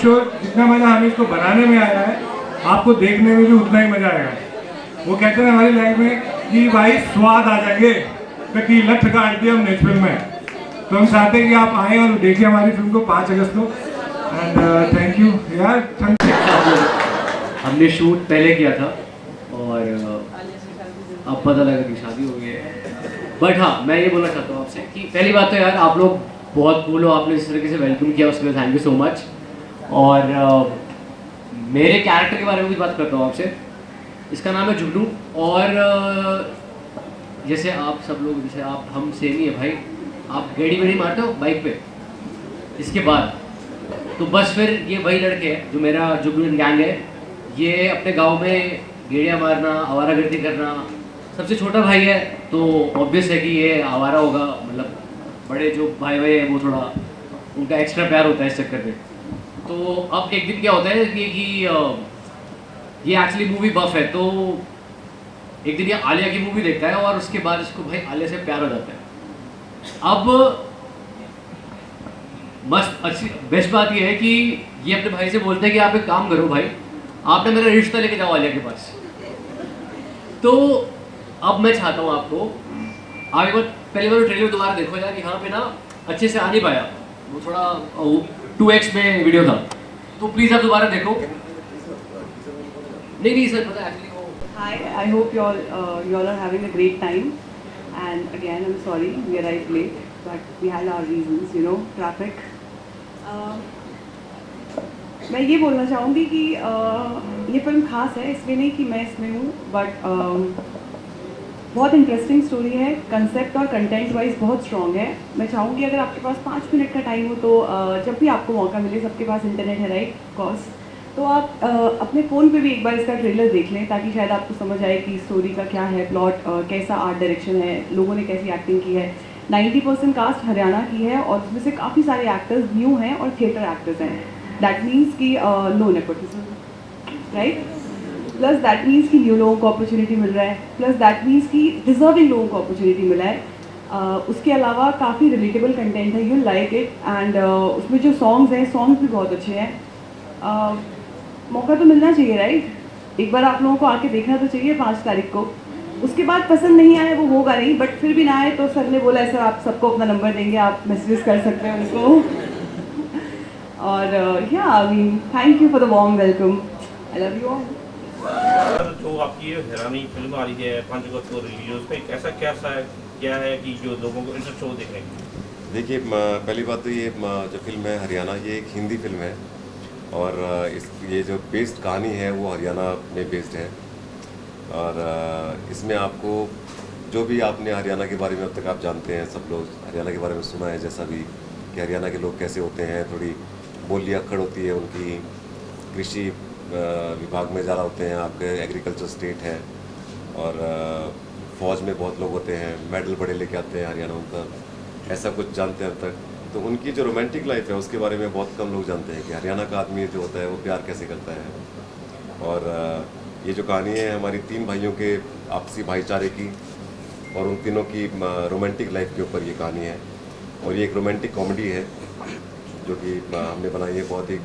Sure जितना मज़ा हमें इसको बनाने में आया है आपको देखने में भी उतना ही मज़ा आएगा। वो कहते हैं हमारी लाइफ में कि भाई स्वाद आ जाएंगे तो कि लठ काट दिया हमने इस फिल्म में, तो हम चाहते हैं कि आप आएँ और देखिए हमारी फिल्म को 5 अगस्त को। एंड थैंक यू यार, हमने शूट पहले किया था और अब पता लगा कि शादी हो गई है। बट हाँ, मैं ये बोलना चाहता हूँ आपसे कि पहली बात तो यार आप लोग बहुत कूल हो, आपने इस तरीके से वेलकम किया उसके लिए थैंक यू सो मच। और मेरे कैरेक्टर के बारे में भी बात करता हूँ आपसे। इसका नाम है जुगनू और जैसे आप सब लोग, जैसे आप हम सेम ही है भाई। आप गेड़ी वेड़ी मारते हो बाइक पे, इसके बाद तो बस फिर ये वही लड़के हैं जो मेरा जुगनू गैंग है। ये अपने गांव में गेड़ियाँ मारना, आवारागर्दी करना, सबसे छोटा भाई है तो ऑब्वियस है कि ये आवारा होगा। मतलब बड़े जो भाई है वो थोड़ा उनका एक्स्ट्रा प्यार होता है इस चक्कर में। तो अब एक दिन क्या होता है कि ये एक्चुअली मूवी बफ है, तो एक दिन ये आलिया की मूवी देखता है और उसके बाद इसको भाई आलिया से प्यार हो जाता है। अब मस्त अच्छी बेस्ट बात ये है कि ये अपने भाई से बोलते हैं कि आप एक काम करो भाई, आपने मेरा रिश्ता लेके जाओ आलिया के पास। तो अब मैं चाहता हूँ आपको आगे बार पहली बार ट्रेलर दोबारा देखो यार, यहाँ पे ना अच्छे से आ नहीं पाया, वो थोड़ा 2x में वीडियो था, तो प्लीज़ आप दोबारा देखो। नहीं सर पता एक्चुअली वो Hi, I hope you all are having a great time. And again, I'm sorry we arrived late, but we had our reasons, traffic. मैं ये बोलना चाहूँगी कि ये फिल्म खास है इसलिए नहीं कि मैं इसमें हूँ, बट बहुत इंटरेस्टिंग स्टोरी है। कंसेप्ट और कंटेंट वाइज बहुत स्ट्रॉन्ग है। मैं चाहूँगी अगर आपके पास 5 मिनट का टाइम हो तो जब भी आपको मौका मिले, सबके पास इंटरनेट है राइट कोर्स, तो आप अपने फ़ोन पे भी एक बार इसका ट्रेलर देख लें ताकि शायद आपको समझ आए कि स्टोरी का क्या है, प्लॉट कैसा, आर्ट डायरेक्शन है, लोगों ने कैसी एक्टिंग की है। 90% कास्ट हरियाणा की है और उसमें से काफ़ी सारे एक्टर्स न्यू हैं और थिएटर एक्टर्स हैं। दैट मीन्स कि no nepotism, right? Plus that means कि न्यू लोगों को अपॉर्चुनिटी मिल रहा है, प्लस दैट मीन्स कि डिजर्विंग लोगों को अपॉर्चुनिटी मिला है। उसके अलावा काफ़ी रिलेटेबल कंटेंट है, यू लाइक इट। एंड उसमें जो सॉन्ग्स हैं, सॉन्ग्स भी बहुत अच्छे हैं। मौका तो मिलना चाहिए राइट, एक बार आप लोगों को आके देखना तो चाहिए 5 तारीख को। उसके बाद पसंद नहीं आए वो होगा नहीं, बट फिर भी ना आए तो सर ने बोला है सर आप सबको अपना नंबर देंगे, आप मैसेजेस कर सकते हैं उनको। और या I mean thank you for the warm welcome, I love you all. जो आपकी ये हैरानी फिल्म आ रही है 5 अगस्त को रिलीज, उस पर ऐसा क्या है कि जो लोगों को इंटरेस्ट हो देखने की? देखिए, पहली बात तो ये जो फिल्म है हरियाणा, ये एक हिंदी फिल्म है और ये जो बेस्ड कहानी है वो हरियाणा में बेस्ड है। और इसमें आपको जो भी आपने हरियाणा के बारे में अब तक आप जानते हैं, सब लोग हरियाणा के बारे में सुना है जैसा भी कि हरियाणा के लोग कैसे होते हैं, थोड़ी बोली अक्खड़ होती है उनकी, कृषि विभाग में ज़्यादा होते हैं, आपके एग्रीकल्चर स्टेट है और फ़ौज में बहुत लोग होते हैं, मेडल बड़े लेके आते हैं हरियाणा, उनका ऐसा कुछ जानते हैं अब तक। तो उनकी जो रोमांटिक लाइफ है उसके बारे में बहुत कम लोग जानते हैं कि हरियाणा का आदमी जो होता है वो प्यार कैसे करता है। और ये जो कहानी है हमारी 3 भाइयों के आपसी भाईचारे की और उन तीनों की रोमांटिक लाइफ के ऊपर ये कहानी है। और ये एक रोमांटिक कॉमेडी है जो कि हमने बनाई है, बहुत एक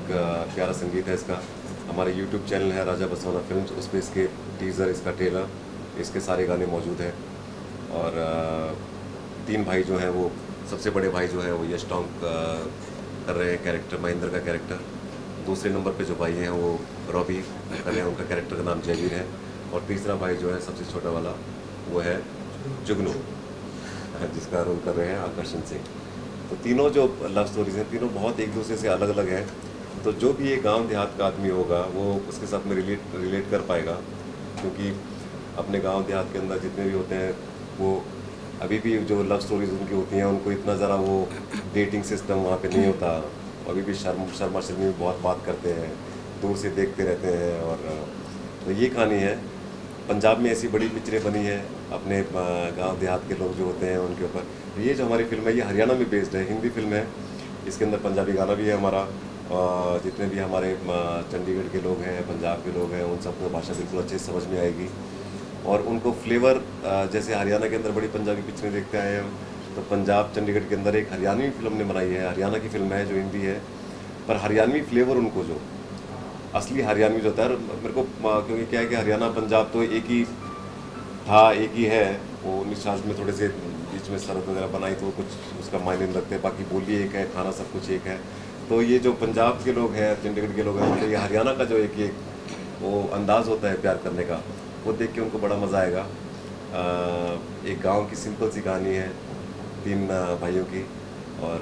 प्यारा संगीत है इसका। हमारा यूट्यूब चैनल है राजा बसवाना फिल्म्स, उस पर इसके टीज़र, इसका ट्रेलर, इसके सारे गाने मौजूद हैं। और 3 भाई जो हैं वो, सबसे बड़े भाई जो है वो यश टोंग कर रहे हैं कैरेक्टर, महेंद्र का कैरेक्टर। दूसरे नंबर पे जो भाई हैं वो रॉबी कर रहे हैं, उनका कैरेक्टर का नाम जयवीर है। और तीसरा भाई जो है सबसे छोटा वाला वो है जुगनू, जिसका रोल कर रहे हैं आकर्षण सिंह। तो तीनों जो लव स्टोरीज हैं, तीनों बहुत एक दूसरे से अलग अलग हैं। तो जो भी ये गांव देहात का आदमी होगा वो उसके साथ में रिलेट कर पाएगा, क्योंकि अपने गांव देहात के अंदर जितने भी होते हैं वो अभी भी जो लव स्टोरीज उनकी होती हैं उनको इतना ज़रा वो डेटिंग सिस्टम वहाँ पे नहीं होता। अभी भी शर्मा शर्मी में बहुत बात करते हैं, दूर से देखते रहते हैं। और तो ये कहानी है। पंजाब में ऐसी बड़ी पिक्चरें बनी हैं अपने गांव देहात के लोग जो होते हैं उनके ऊपर। ये जो हमारी फिल्म है ये हरियाणा में बेस्ड है, हिंदी फिल्म है। इसके अंदर पंजाबी गाना भी है हमारा। जितने भी हमारे चंडीगढ़ के लोग हैं, पंजाब के लोग हैं, उन सबको भाषा बिल्कुल अच्छे से समझ में आएगी। और उनको फ्लेवर, जैसे हरियाणा के अंदर बड़ी पंजाबी पिक्चरें देखते आए हम, तो पंजाब चंडीगढ़ के अंदर एक हरियाणवी फिल्म ने बनाई है, हरियाणा की फिल्म है जो हिंदी है। पर हरियाणवी फ्लेवर उनको जो असली हरियाणवी जो होता है मेरे को क्योंकि क्या है कि हरियाणा पंजाब तो एक ही था, एक ही है। वो 1960 में थोड़े से बीच में सरहद वगैरह बनाई तो कुछ उसका मायने नहीं लगते, बाकी बोली एक है, खाना सब कुछ एक है। तो ये जो पंजाब के लोग हैं, चंडीगढ़ के लोग हैं, मतलब ये हरियाणा का जो एक वो अंदाज़ होता है प्यार करने का, वो देख के उनको बड़ा मज़ा आएगा। एक गांव की सिंपल सी कहानी है 3 भाइयों की, और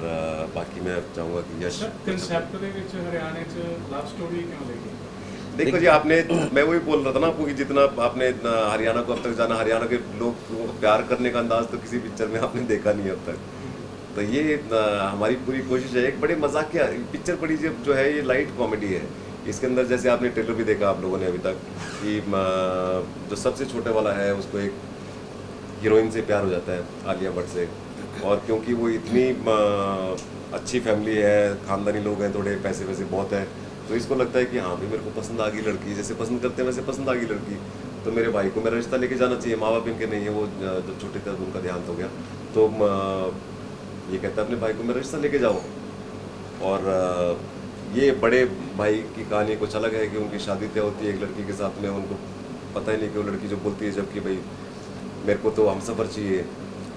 बाकी मैं चाहूँगा कि यश कंसेप्ट ਦੇ ਵਿੱਚ ਹਰਿਆਣੇ 'ਚ ਲਵ ਸਟੋਰੀ ਕਿਉਂ ਲਿਖੀ? देखो जी, आपने मैं वही बोल रहा था ना आपको कि जितना आपने हरियाणा को अब तक जाना, हरियाणा के लोग को प्यार करने का अंदाज तो किसी पिक्चर में आपने देखा नहीं अब तक। तो ये हमारी पूरी कोशिश है। एक बड़े मजाक की पिक्चर बड़ी जो है ये लाइट कॉमेडी है। इसके अंदर जैसे आपने ट्रेलर भी देखा आप लोगों ने अभी तक कि जो सबसे छोटे वाला है उसको एक हीरोइन से प्यार हो जाता है, आलिया भट्ट से, और क्योंकि वो इतनी अच्छी फैमिली है, ख़ानदानी लोग हैं, थोड़े पैसे वैसे बहुत है, तो इसको लगता है कि हाँ भाई मेरे को पसंद आ गई लड़की, जैसे पसंद करते हैं वैसे पसंद आ गई लड़की, तो मेरे भाई को मेरा रिश्ता लेके जाना चाहिए। माँ बाप इनके नहीं है, वो जब छोटे थे उनका देहांत हो गया, तो ये कहता है अपने भाई को मेरा रिश्ता लेके जाओ। और ये बड़े भाई की कहानी कुछ अलग है कि उनकी शादी तय होती है एक लड़की के साथ में, उनको पता ही नहीं कि वो लड़की जो बोलती है जबकि भाई मेरे को तो हमसफ़र चाहिए,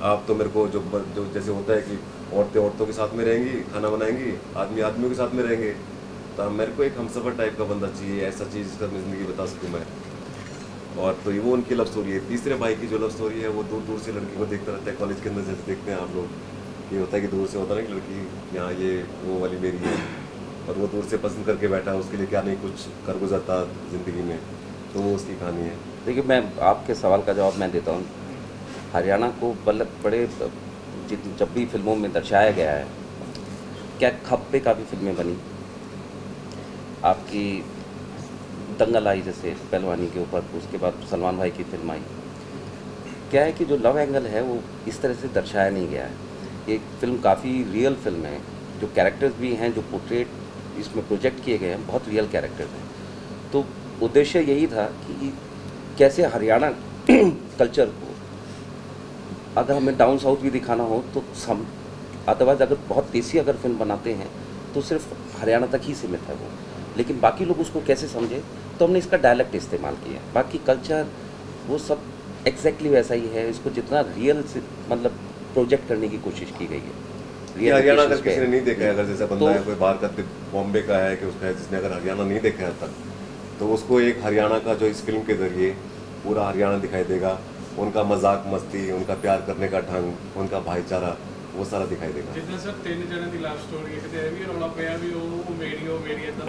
आप तो मेरे को जो जैसे होता है कि औरतें औरतों के साथ में रहेंगी, खाना बनाएंगी, आदमी आदमियों के साथ में रहेंगे, तो मेरे को एक हमसफ़र टाइप का बंदा चाहिए, ऐसा चीज़ जिसका मैं ज़िंदगी बता सकूँ मैं। और तो वो उनकी लव स्टोरी है। तीसरे भाई की जो लव स्टोरी है वो दूर दूर से लड़की को देखता रहता है, कॉलेज के अंदर जैसे देखते हैं आप लोग, ये होता है कि दूर से होता है ना कि लड़की यहाँ ये वो वाली मेरी है, और वो दूर से पसंद करके बैठा है, उसके लिए क्या नहीं कुछ कर गुजरता ज़िंदगी में, तो वो उसकी कहानी है। देखिए, मैं आपके सवाल का जवाब मैं देता हूँ। हरियाणा को बड़े जब भी फिल्मों में दर्शाया गया है, क्या खप पे काफ़ी फिल्में बनी, आपकी दंगल आई जैसे पहलवानी के ऊपर, उसके बाद सलमान भाई की फिल्म आई। क्या है कि जो लव एंगल है वो इस तरह से दर्शाया नहीं गया है। एक फिल्म काफ़ी रियल फिल्म है, जो कैरेक्टर्स भी हैं जो पोर्ट्रेट इसमें प्रोजेक्ट किए गए हैं बहुत रियल कैरेक्टर्स हैं। तो उद्देश्य यही था कि कैसे हरियाणा कल्चर को अगर हमें डाउन साउथ भी दिखाना हो तो हम अदरवाइज अगर बहुत देसी अगर फिल्म बनाते हैं तो सिर्फ हरियाणा तक ही सीमित है वो, लेकिन बाकी लोग उसको कैसे समझे, तो हमने इसका डायलेक्ट इस्तेमाल किया। बाकी कल्चर वो सब एग्जैक्टली वैसा ही है, इसको जितना रियल से मतलब प्रोजेक्ट करने की कोशिश की गई है। ये हरियाणा अगर किसी ने नहीं देखा है, अगर जैसा बंदा है कोई बाहर का बॉम्बे का है कि उसका है, जिसने अगर हरियाणा नहीं देखा है तक, तो उसको एक हरियाणा का जो इस फिल्म के ज़रिए पूरा हरियाणा दिखाई देगा, उनका मजाक मस्ती, उनका प्यार करने का ढंग, उनका भाईचारा, वो सारा दिखाई देगा। जितना सर 3 जने ਦੀ लव स्टोरी है किते भी रौला ਪਿਆ ਵੀ ਉਹ ਮੇਰੀ ਇਦਾਂ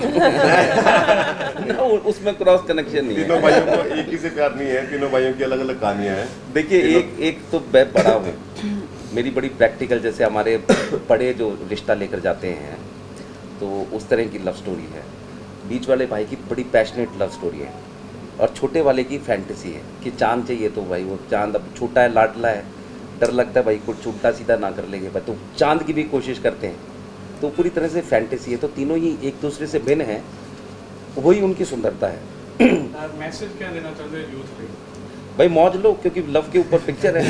उसमें क्रॉस कनेक्शन नहीं है। तीनों भाइयों को एक ही से प्यार नहीं है, तीनों भाइयों की अलग अलग कहानियां हैं। देखिए, एक तो मैं बड़ा हूँ, मेरी बड़ी प्रैक्टिकल, जैसे हमारे बड़े जो रिश्ता लेकर जाते हैं तो उस तरह की लव स्टोरी है। बीच वाले भाई की बड़ी पैशनेट लव स्टोरी है, और छोटे वाले की फैंटेसी है कि चांद चाहिए, तो भाई वो चांद अब छोटा है, लाडला है, डर लगता है भाई कुछ उल्टा सीधा ना कर लेंगे, तो चांद की भी कोशिश करते हैं। तो पूरी तरह से फैंटेसी है, तो तीनों ही एक दूसरे से भिन्न हैं, वही उनकी सुंदरता है। मैसेज क्या देना चाहते हैं यूथ पे? भाई मौज लो, क्योंकि लव के ऊपर पिक्चर है,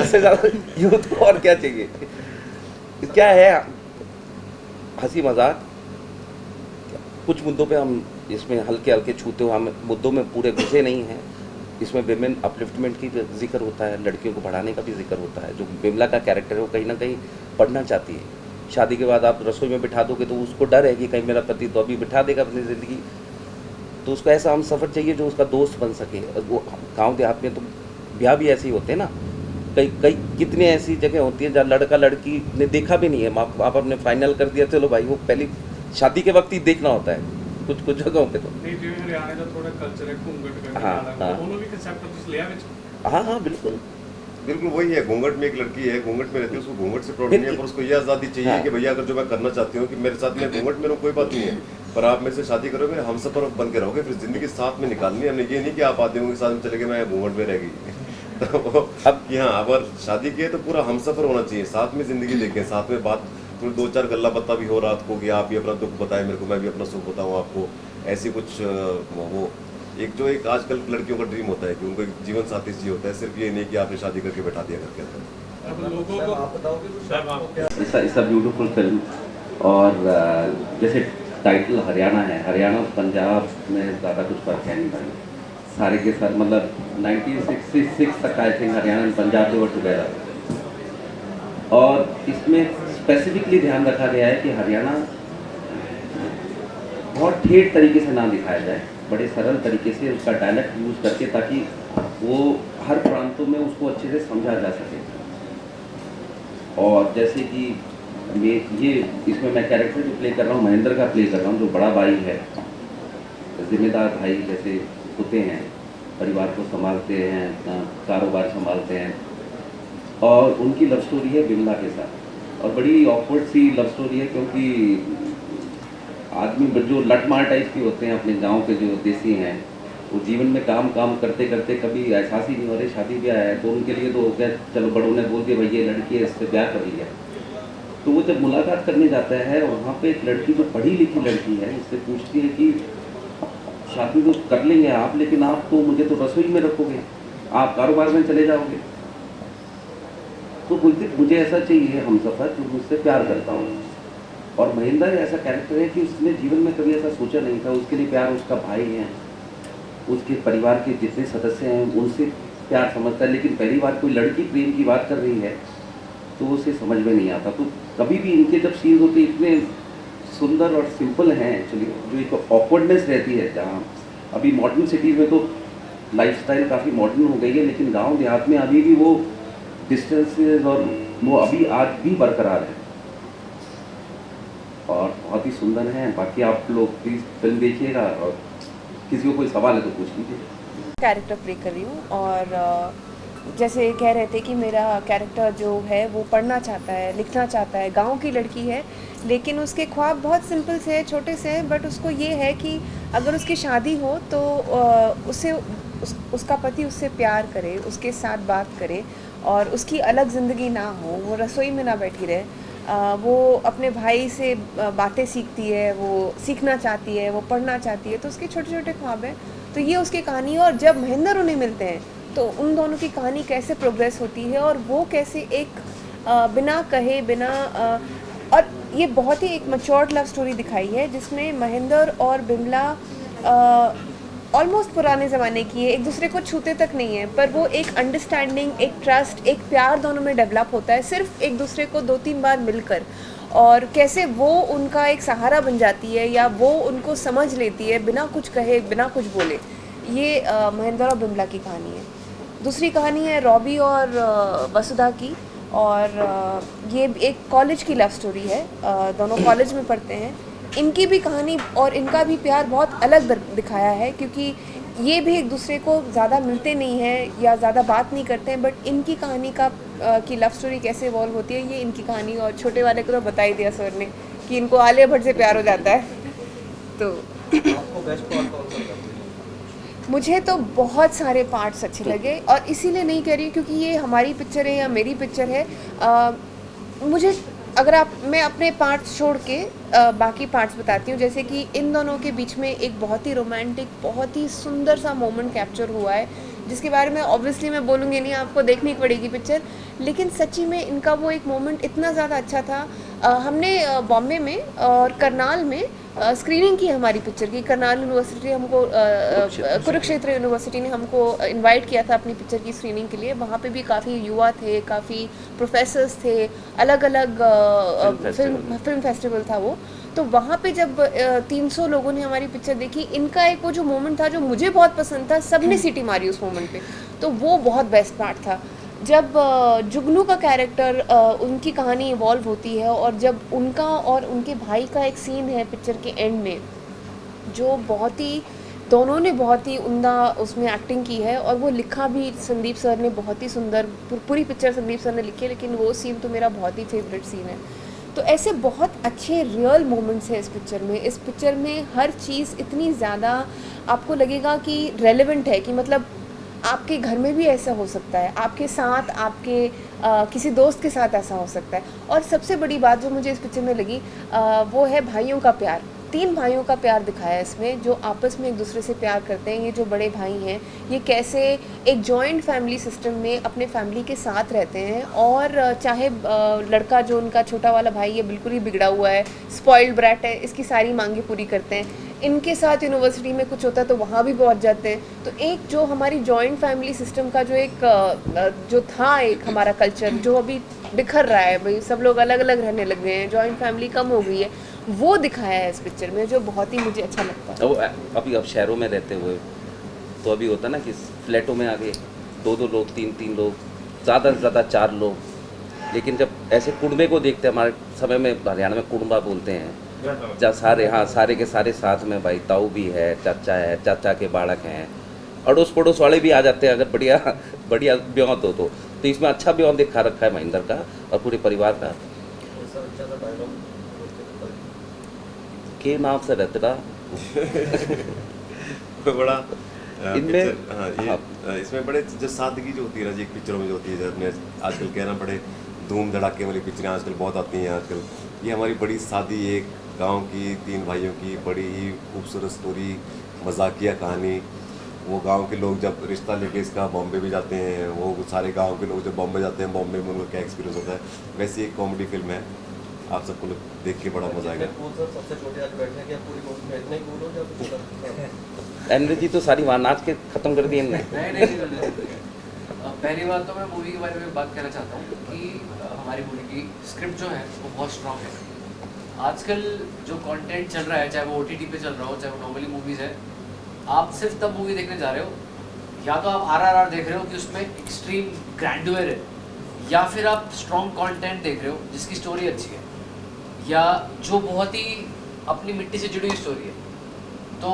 उससे ज़्यादा यूथ को और क्या चाहिए। क्या है, हंसी मजाक, कुछ मुद्दों पे हम इसमें हल्के हल्के छूते हुए, हम मुद्दों में पूरे घुसे नहीं हैं। इसमें विमेन अपलिफ्टमेंट की जिक्र होता है, लड़कियों को बढ़ाने का भी जिक्र होता है। जो बिमला का कैरेक्टर है वो कहीं ना कहीं पढ़ना चाहती है। शादी के बाद आप रसोई में बिठा दोगे तो उसको डर है कि कहीं मेरा पति तो अभी बिठा देगा अपनी ज़िंदगी, तो उसको ऐसा हम सफ़र चाहिए जो उसका दोस्त बन सके। वो गाँव देहात में तो ब्याह भी ऐसे ही होते हैं ना, कई कितनी ऐसी जगह होती है जहाँ लड़का लड़की ने देखा भी नहीं है, आप आपने फाइनल कर दिया, चलो भाई वो पहली शादी के वक्त ही देखना होता है कुछ जगहों पे तो। नहीं जिਵੇਂ हरियाणा का थोड़ा कल्चर है घूंघट का, हाँ। ਉਹਨੂੰ ਵੀ ਕਨਸੈਪਟ ਤੁਸੀਂ ਲਿਆ ਵਿੱਚ? हाँ बिल्कुल बिल्कुल वही है। घूंघट में एक लड़की है, घूंघट में रहती है, उसको घूंघट से प्रॉब्लम नहीं है, पर उसको ये आज़ादी चाहिए हाँ। कि भैया अगर जो मैं करना चाहती हूँ कि मेरे साथ में घूंघट में कोई बात नहीं है, पर आप मेरे से शादी करोगे, हम सफर बन के रहोगे, फिर जिंदगी साथ में निकालनी है हमने। ये नहीं कि आप आदमियों के साथ में चले गए मैं घूंघट में रह गई। तो अब कि हाँ, अगर शादी की है तो पूरा हम सफर होना चाहिए, साथ में जिंदगी देखें, साथ में बात, थोड़ी 2-4 गल्ला बत्ता भी हो रात को कि आप भी अपना दुख बताएं मेरे को, मैं भी अपना सुख बताऊँ आपको। ऐसी कुछ वो एक जो एक आजकल लड़कियों का ड्रीम होता है कि उनको एक जीवन साथी चाहिए होता है, सिर्फ ये नहीं कि आपने शादी करके बैठा दिया घर के अंदर। अब लोगों को साहब आप इट्स अ ब्यूटीफुल फिल्म। और जैसे टाइटल हरियाणा है, हरियाणा पंजाब में ज़्यादा कुछ फर्क है नहीं भाई, सारे के सारे मतलब 1966 तक I think Haryana and Punjab they were together. और इसमें स्पेसिफिकली ध्यान रखा गया है कि हरियाणा बहुत ठेठ तरीके से ना दिखाया जाए, बड़े सरल तरीके से उसका डायलेक्ट यूज़ करके, ताकि वो हर प्रांतों में उसको अच्छे से समझा जा सके। और जैसे कि ये इसमें मैं कैरेक्टर जो प्ले कर रहा हूँ, महेंद्र का प्ले कर रहा हूँ, जो बड़ा भाई है, जिम्मेदार भाई जैसे होते हैं, परिवार को संभालते हैं, अपना कारोबार संभालते हैं, और उनकी लव स्टोरी है बिमला के साथ। और बड़ी ऑकवर्ड सी लव स्टोरी है, क्योंकि आदमी जो लटमार टाइप के होते हैं, अपने गांव के जो देसी हैं, वो जीवन में काम करते करते कभी एहसास ही नहीं हो रही शादी ब्याह है, तो उनके लिए तो क्या, चलो बड़ों ने बोल दिया भैया लड़की है, इससे ब्याह कर लिया। तो वो जब मुलाकात करने जाता है, वहाँ पे एक लड़की जो पढ़ी लिखी लड़की है, उससे पूछती है कि शादी तो कर लेंगे आप, लेकिन आप तो मुझे तो रसोई में रखोगे, आप कारोबार में चले जाओगे। तो बोलते मुझे ऐसा चाहिए हमसफर जो मुझसे प्यार करता हूँ। और महेंद्र ऐसा कैरेक्टर है कि उसने जीवन में कभी ऐसा सोचा नहीं था, उसके लिए प्यार उसका भाई है, उसके परिवार के जितने सदस्य हैं उनसे प्यार समझता है, लेकिन पहली बार कोई लड़की प्रेम की बात कर रही है तो उसे समझ में नहीं आता। तो कभी भी इनके जब सीन्स होते इतने सुंदर और सिंपल हैं एक्चुअली, जो एक ऑकवर्डनेस रहती है, जहाँ अभी मॉडर्न सिटीज़ में तो लाइफस्टाइल काफ़ी मॉडर्न हो गई है, लेकिन गांव देहात में अभी भी वो डिस्टेंसेस और वो अभी आज भी बरकरार है और बहुत ही सुंदर हैं। बाकी आप लोग प्लीज़ फिल्म देखिएगा, और किसी को कोई सवाल है तो पूछ लीजिए। कैरेक्टर प्ले कर रही हूँ, और जैसे कह रहे थे कि मेरा कैरेक्टर जो है वो पढ़ना चाहता है, लिखना चाहता है, गांव की लड़की है, लेकिन उसके ख्वाब बहुत सिंपल से हैं, छोटे से हैं, बट उसको ये है कि अगर उसकी शादी हो तो उसका पति उससे प्यार करे, उसके साथ बात करे, और उसकी अलग ज़िंदगी ना हो, वो रसोई में ना बैठी रहे, वो अपने भाई से बातें सीखती है, वो सीखना चाहती है, वो पढ़ना चाहती है, तो उसके छोटे छोटे ख्वाब हैं। तो ये उसकी कहानी है, और जब महेंद्र उन्हें मिलते हैं तो उन दोनों की कहानी कैसे प्रोग्रेस होती है, और वो कैसे एक बिना कहे और ये बहुत ही एक मैच्योर्ड लव स्टोरी दिखाई है, जिसमें महेंद्र और बिमला ऑलमोस्ट पुराने ज़माने की है, एक दूसरे को छूते तक नहीं है, पर वो एक अंडरस्टैंडिंग, एक ट्रस्ट, एक प्यार दोनों में डेवलप होता है सिर्फ एक दूसरे को 2-3 बार मिलकर, और कैसे वो उनका एक सहारा बन जाती है, या वो उनको समझ लेती है बिना कुछ कहे, बिना कुछ बोले। ये महेंद्र और बिमला की कहानी है। दूसरी कहानी है रॉबी और वसुधा की, और ये एक कॉलेज की लव स्टोरी है, दोनों कॉलेज में पढ़ते हैं। इनकी भी कहानी और इनका भी प्यार बहुत अलग दिखाया है, क्योंकि ये भी एक दूसरे को ज़्यादा मिलते नहीं हैं या ज़्यादा बात नहीं करते हैं, बट इनकी कहानी की लव स्टोरी कैसे इवॉल्व होती है, ये इनकी कहानी। और छोटे वाले को तो बता ही दिया सर ने कि इनको आलिया भट्ट से प्यार हो जाता है। तो मुझे तो बहुत सारे पार्ट्स अच्छे लगे, और इसीलिए नहीं कह रही क्योंकि ये हमारी पिक्चर है या मेरी पिक्चर है। मुझे अगर मैं अपने पार्ट्स छोड़ के बाकी पार्ट्स बताती हूँ, जैसे कि इन दोनों के बीच में एक बहुत ही रोमांटिक, बहुत ही सुंदर सा मोमेंट कैप्चर हुआ है, जिसके बारे में ऑब्वियसली मैं बोलूँगी नहीं, आपको देखनी पड़ेगी पिक्चर, लेकिन सच्ची में इनका वो एक मोमेंट इतना ज़्यादा अच्छा था। हमने बॉम्बे में और करनाल में स्क्रीनिंग की हमारी पिक्चर की। करनाल यूनिवर्सिटी हमको कुरुक्षेत्र यूनिवर्सिटी ने हमको इनवाइट किया था अपनी पिक्चर की स्क्रीनिंग के लिए। वहाँ पे भी काफ़ी युवा थे, काफ़ी प्रोफेसर्स थे, अलग अलग फिल्म फेस्टिवल था वो। तो वहाँ पे जब 300 लोगों ने हमारी पिक्चर देखी, इनका एक वो जो मोमेंट था जो मुझे बहुत पसंद था, सबने सीटी मारी उस मोमेंट पे, तो वो बहुत बेस्ट पार्ट था। जब जुगनू का कैरेक्टर, उनकी कहानी इवॉल्व होती है, और जब उनका और उनके भाई का एक सीन है पिक्चर के एंड में, जो बहुत ही, दोनों ने बहुत ही उम्दा उसमें एक्टिंग की है, और वो लिखा भी संदीप सर ने बहुत ही सुंदर, पूरी पिक्चर संदीप सर ने लिखी है, लेकिन वो सीन तो मेरा बहुत ही फेवरेट सीन है। तो ऐसे बहुत अच्छे रियल मोमेंट्स हैं इस पिक्चर में। इस पिक्चर में हर चीज़ इतनी ज़्यादा आपको लगेगा कि रेलेवेंट है, कि मतलब आपके घर में भी ऐसा हो सकता है, आपके साथ, आपके किसी दोस्त के साथ ऐसा हो सकता है। और सबसे बड़ी बात जो मुझे इस पिक्चर में लगी वो है भाइयों का प्यार, 3 भाइयों का प्यार दिखाया है इसमें, जो आपस में एक दूसरे से प्यार करते हैं। ये जो बड़े भाई हैं, ये कैसे एक जॉइंट फैमिली सिस्टम में अपने फैमिली के साथ रहते हैं, और चाहे लड़का जो उनका छोटा वाला भाई है बिल्कुल ही बिगड़ा हुआ है, स्पॉइल्ड ब्रैट है, इसकी सारी मांगें पूरी करते हैं। इनके साथ यूनिवर्सिटी में कुछ होता है तो वहाँ भी पहुँच जाते हैं। तो एक जो हमारी जॉइंट फैमिली सिस्टम का जो एक जो था एक हमारा कल्चर, जो अभी बिखर रहा है, भाई सब लोग अलग अलग रहने लग गए हैं, जॉइंट फैमिली कम हो गई है, वो दिखाया है इस पिक्चर में, जो बहुत ही मुझे अच्छा लगता है। वो अभी अब शहरों में रहते हुए तो अभी होता ना कि फ्लैटों में आगे 2-2 लोग, 3-3 लोग, ज़्यादा से ज़्यादा 4 लोग, लेकिन जब ऐसे कुड़बे को देखते हैं, हमारे समय में हरियाणा में कुड़बा बोलते हैं, जहाँ सारे, हाँ, सारे के सारे साथ में, भाई ताऊ भी है, चाचा के बालक हैं, अड़ोस पड़ोस वाले भी आ जाते हैं अगर बढ़िया बढ़िया ब्यों तो इसमें अच्छा ब्यों दिखा रखा है महेंद्र का और पूरे परिवार का। के नाम से रहता बड़ा इनमें हाँ, ये इसमें बड़े जो सादगी जो होती है ना जी, एक पिक्चरों में जो होती है, जब अपने आजकल कहना बड़े धूम धड़ाके वाली पिक्चरें आजकल बहुत आती हैं आजकल। ये हमारी बड़ी सादी एक गांव की 3 भाइयों की बड़ी ही खूबसूरत स्टोरी, मजाकिया कहानी। वो गांव के लोग जब रिश्ता लेके इसका बॉम्बे भी जाते हैं, वो सारे गांव के लोग जब बॉम्बे जाते हैं, बॉम्बे में उनका क्या एक्सपीरियंस होता है, वैसी एक कॉमेडी फिल्म है। आप सबको देख के बड़ा मजा आएगा। एनर्जी जी तो सारी वहाँ नाच के खत्म कर दी हमने। पहली बात तो मैं मूवी के बारे में बात करना चाहता हूँ कि हमारी मूवी की स्क्रिप्ट जो है वो बहुत स्ट्रांग है। आजकल जो कंटेंट चल रहा है, चाहे वो OTT पे चल रहा हो, चाहे वो नॉर्मली मूवीज़ है, आप सिर्फ तब मूवी देखने जा रहे हो या तो आप RRR देख रहे हो कि उसमें एक्सट्रीम ग्रैंडुअर है, या फिर आप स्ट्रॉन्ग कंटेंट देख रहे हो जिसकी स्टोरी अच्छी है, या जो बहुत ही अपनी मिट्टी से जुड़ी हुई स्टोरी है। तो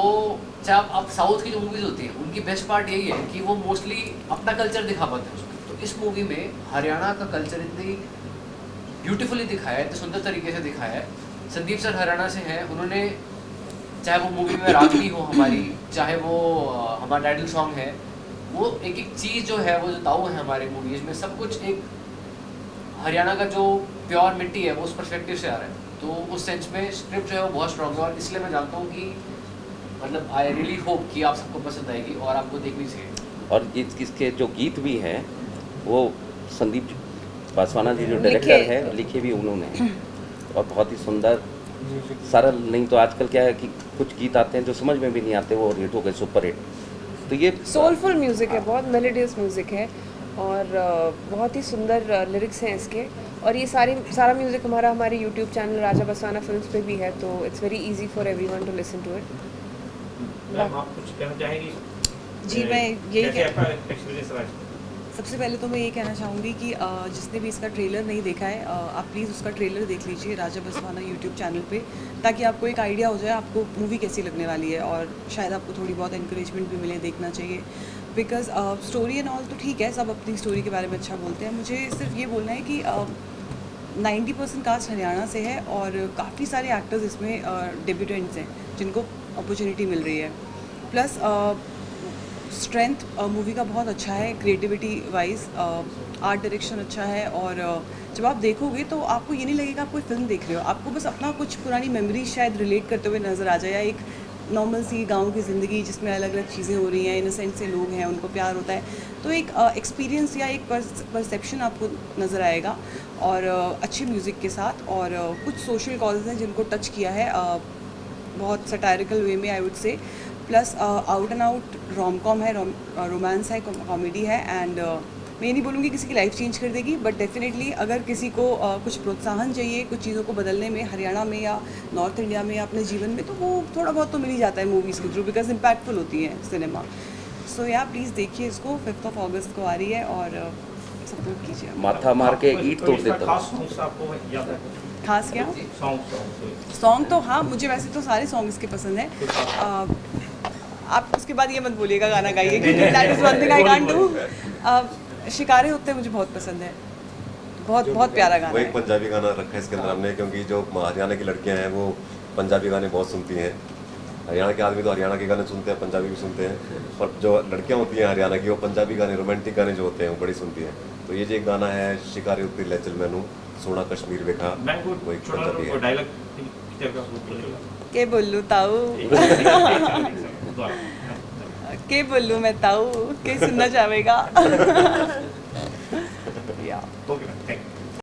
चाहे आप साउथ की जो मूवीज़ होती हैं उनकी बेस्ट पार्ट यही है कि वो मोस्टली अपना कल्चर दिखा पाते हैं उसमें। तो इस मूवी में हरियाणा का कल्चर इतनी ब्यूटीफुली दिखाया है, इतने सुंदर तरीके से दिखाया है। संदीप सर हरियाणा से हैं, उन्होंने चाहे वो मूवी में रागनी हो हमारी, चाहे वो हमारा टाइटल सॉन्ग है, वो एक एक चीज़ जो है, वो जो ताऊ है हमारे मूवीज़ में, सब कुछ एक हरियाणा का जो प्योर मिट्टी है वो उस पर्सपेक्टिव से आ रहा है। तो उस सेंस में स्क्रिप्ट जो है वो बहुत स्ट्रॉन्ग है, और इसलिए मैं जानता हूँ कि मतलब आई रियली होप कि आप सबको पसंद आएगी और आपको देखनी चाहिए। और इसके जो गीत भी हैं वो संदीप पासवाना जी जो डायरेक्टर है, लिखे भी उन्होंने, और बहुत ही सुंदर सरल। नहीं तो आजकल क्या है कि कुछ गीत आते हैं जो समझ में भी नहीं आते, वो हिट हो गए, सुपर हिट। तो ये सोलफुल म्यूज़िक है, बहुत मेलोडियस म्यूज़िक है, और बहुत ही सुंदर लिरिक्स हैं इसके। और ये सारा म्यूज़िक हमारे YouTube channel Raja Baswana films पे भी है, तो it's very easy for everyone to listen to it. Ma'am आप कुछ कहना चाहेंगी? जी, मैं यही कैसे आपका एक्सपीरियंस रहा? सबसे पहले तो मैं ये कहना चाहूँगी कि जिसने भी इसका ट्रेलर नहीं देखा है, आप प्लीज़ उसका ट्रेलर देख लीजिए राजा बसवाना यूट्यूब चैनल पे, ताकि आपको एक आइडिया हो जाए आपको मूवी कैसी लगने वाली है, और शायद आपको थोड़ी बहुत इंकरेजमेंट भी मिले, देखना चाहिए। बिकॉज स्टोरी एंड ऑल तो ठीक है, सब अपनी स्टोरी के बारे में अच्छा बोलते हैं। मुझे सिर्फ ये बोलना है कि 90% कास्ट हरियाणा से है, और काफ़ी सारे एक्टर्स इसमें डेब्यूटेंट्स हैं जिनको अपॉर्चुनिटी मिल रही है। प्लस स्ट्रेंथ मूवी का बहुत अच्छा है, क्रिएटिविटी वाइज आर्ट डायरेक्शन अच्छा है, और जब आप देखोगे तो आपको ये नहीं लगेगा आप कोई फिल्म देख रहे हो, आपको बस अपना कुछ पुरानी मेमोरी शायद रिलेट करते हुए नज़र आ जाए, या एक नॉर्मल सी गांव की ज़िंदगी जिसमें अलग अलग चीज़ें हो रही हैं, इनोसेंट से लोग हैं, उनको प्यार होता है, तो एक एक्सपीरियंस या एक परसेप्शन आपको नज़र आएगा, और अच्छे म्यूज़िक के साथ। और कुछ सोशल कॉजेज़ हैं जिनको टच किया है बहुत सटायरिकल वे में, I would say. Plus out and out rom com है, रोमांस है, कॉमेडी है, एंड मैं ये नहीं बोलूँगी किसी की लाइफ चेंज कर देगी, बट डेफिनेटली अगर किसी को कुछ प्रोत्साहन चाहिए कुछ चीज़ों को बदलने में हरियाणा में या नॉर्थ इंडिया में या अपने जीवन में, तो वो थोड़ा बहुत तो मिल ही जाता है मूवीज़ के थ्रू, बिकॉज इम्पैक्टफुल होती है सिनेमा। सो या प्लीज़ देखिए इसको, 5 अगस्त को आ रही है, और सपोर्ट कीजिए। माथा मार के ईंट तोड़ देता खास सॉन्ग्स आपको याद है? खास क्या सॉन्ग सॉन्ग? तो हाँ, मुझे वैसे तो सारे सॉन्ग इसके पसंद हैं। आप उसके बाद ये मत बोलिएगा गाना गाइए, क्योंकि that is one thing I can't do. शिकारे होते मुझे बहुत पसंद है, बहुत प्यारा गाना वो एक है। पंजाबी गाना रखा है इसके अंदर हमने, क्योंकि जो हरियाणा की लड़कियां हैं वो पंजाबी गाने बहुत सुनती हैं। हरियाणा के आदमी तो हरियाणा के गाने सुनते हैं, पंजाबी भी सुनते हैं, और जो लड़कियां होती हैं हरियाणा की वो पंजाबी गाने, रोमांटिक गाने जो होते हैं वो बड़ी सुनती हैं। तो ये जो एक गाना है शिकारे उत्ती लैचल मैनू सोना कश्मीर वेखा, मैं वो एक पंजाबी है। डायलॉग पिक्चर का रूप बदलेगा? के बोलूँ ताऊ दोबारा। के बोलूँ मैं ताऊ के सुनना चाहेगा